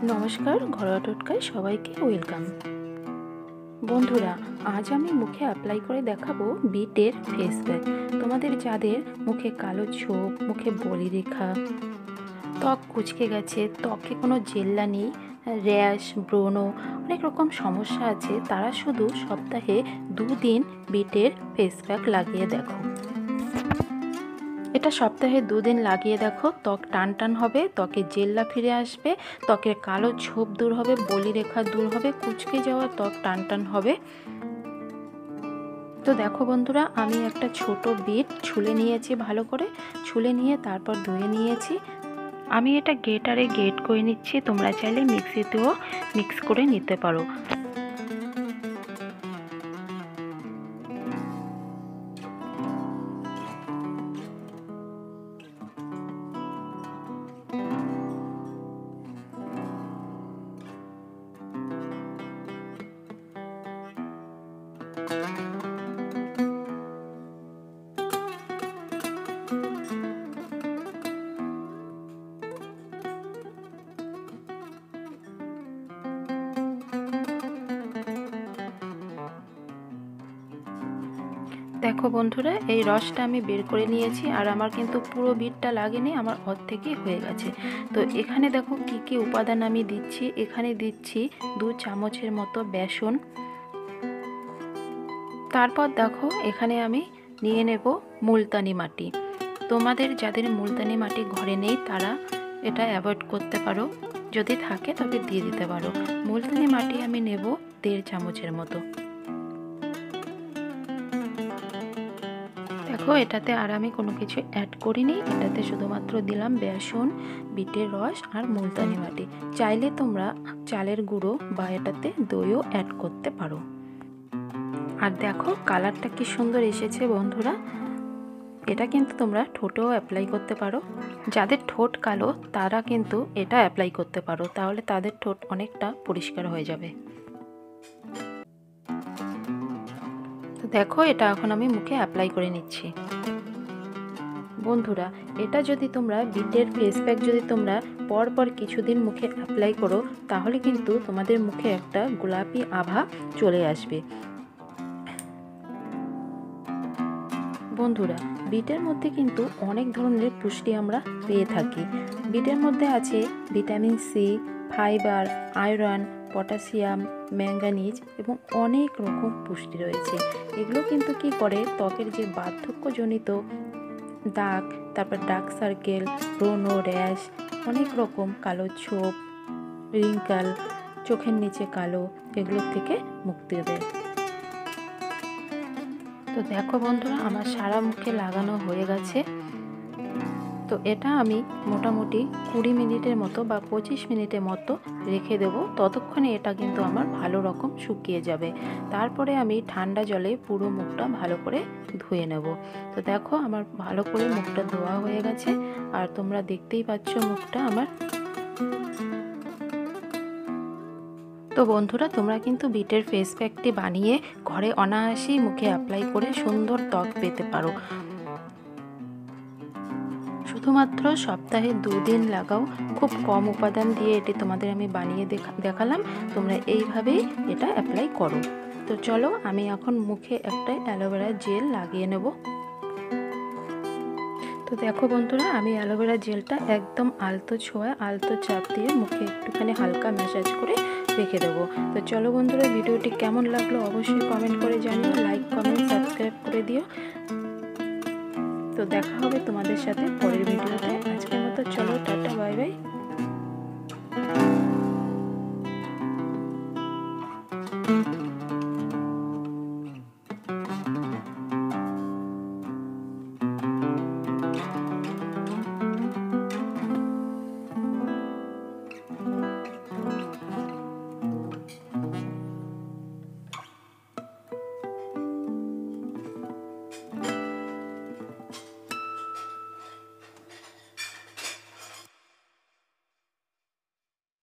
নমস্কার, ঘরোয়া টোটকায় সবাইকে ওয়েলকাম। বন্ধুরা, আজ আমি মুখে অ্যাপ্লাই করে দেখাবো বিটের ফেস প্যাক। তোমাদের যাদের মুখে কালো ছোপ, মুখে বলিরেখা, ত্বক কুঁচকে গেছে, ত্বকে কোনো জেল্লা নেই, র্যাশ, ব্রণ, অনেক রকম সমস্যা আছে, তারা শুধু সপ্তাহে 2 দিন বিটের ফেস প্যাক লাগিয়ে দেখো। এটা সপ্তাহে 2 দিন লাগিয়ে দেখো, ত্বক টান টান হবে, ত্বকে জেল্লা ফিরে আসবে, ত্বকের কালো ছোপ দূর হবে, বলিরেখা দূর হবে, কুঁচকে যাওয়া ত্বক টান টান হবে। তো দেখো বন্ধুরা, আমি একটা ছোট বিট ছুলে নিয়েছি, ভালো করে ছুলে নিয়ে তারপর ধুয়ে নিয়েছি। আমি এটা গ্রেটারে গ্রেট করে নিচ্ছি, তোমরা চাইলে মিক্সিতেও মিক্স করে নিতে পারো। দেখো বন্ধুরা, এই রসটা আমি বের করে নিয়েছি, আর আমার কিন্তু পুরো বিটটা লাগেনি, আমার অর্ধেকই হয়ে গেছে। তো এখানে দেখো কি কি উপাদান আমি দিচ্ছি। এখানে দিচ্ছি 2 চামচের মতো বেসন। তারপর দেখো এখানে আমি নিয়ে নেব মুলতানি মাটি। তোমাদের যাদের মুলতানি মাটি ঘরে নেই তারা এটা অ্যাভয়েড করতে পারো, যদি থাকে তবে দিয়ে দিতে পারো। মুলতানি মাটি আমি নেব 1.5 চামচের মতো। দেখো এটাতে আর আমি কোনো কিছু অ্যাড করিনি, এটাতে শুধুমাত্র দিলাম বেসন, বিটের রস আর মুলতানি মাটি। চাইলে তোমরা চালের গুঁড়ো বা এটাতে দইও অ্যাড করতে পারো। আর দেখো কালারটা কি সুন্দর এসেছে বন্ধুরা। এটা কিন্তু তোমরা ঠোঁটেও অ্যাপ্লাই করতে পারো। যাদের ঠোঁট কালো তারা কিন্তু এটা অ্যাপ্লাই করতে পারো, তাহলে তাদের ঠোঁট অনেকটা পরিষ্কার হয়ে যাবে। তো দেখো এটা এখন আমি মুখে অ্যাপ্লাই করে নিচ্ছি। বন্ধুরা, এটা যদি তোমরা বিটের ফেস প্যাক যদি তোমরা পরপর কিছুদিন মুখে অ্যাপ্লাই করো, তাহলে কিন্তু তোমাদের মুখে একটা গোলাপি আভা চলে আসবে। বন্ধুরা, বিটের মধ্যে কিন্তু অনেক ধরনের পুষ্টি আমরা পেয়ে থাকি। বিটের মধ্যে আছে vitamin C, fibre, iron, potassium, manganese এবং অনেক রকম পুষ্টি রয়েছে। এগুলো কিন্তু কি করে, ত্বকের যে বার্ধক্যজনিত দাগ, তারপর ডার্ক সার্কেল, ব্রণ, র্যাশ, অনেক রকম কালো ছোপ, রিঙ্কাল, চোখের নিচে কালো, এগুলোর থেকে মুক্তি দেয়। তো দেখো বন্ধুরা, আমার সারা মুখে লাগানো হয়ে গেছে। তো এটা আমি মোটামুটি 20 মিনিটের মতো বা 25 মিনিটের মতো রেখে দেবো। ততক্ষণে এটা কিন্তু আমার ভালো রকম শুকিয়ে যাবে। তারপরে আমি ঠান্ডা জলে পুরো মুখটা ভালো করে ধুয়ে নেব। তো দেখো আমার ভালো করে মুখটা ধোয়া হয়ে গেছে, আর তোমরা দেখতেই পাচ্ছ মুখটা আমার। তো বন্ধুরা, তোমরা কিন্তু বিটের ফেস প্যাকটি বানিয়ে ঘরে অনায়াসেই মুখে অ্যাপ্লাই করে সুন্দর ত্বক পেতে পারো। শুধুমাত্র সপ্তাহে 2 দিন লাগাও। খুব কম উপাদান দিয়ে এটি তোমাদের আমি বানিয়ে দেখালাম। তোমরা এইভাবেই এটা অ্যাপ্লাই করো। তো চলো আমি এখন মুখে একটা অ্যালোভেরা জেল লাগিয়ে নেব। তো দেখো বন্ধুরা, আমি অ্যালোভেরা জেলটা একদম আলতো ছোঁয়ায় আলতো চাপ দিয়ে মুখে একটুখানি হালকা ম্যাসাজ করে রেখে দেবো। তো চলো বন্ধুরা, ভিডিওটি কেমন লাগলো অবশ্যই কমেন্ট করে জানিও, লাইক কমেন্ট সাবস্ক্রাইব করে দিও। তো দেখা হবে তোমাদের সাথে পরের ভিডিওতে। আজকের মতো চলো, টাটা।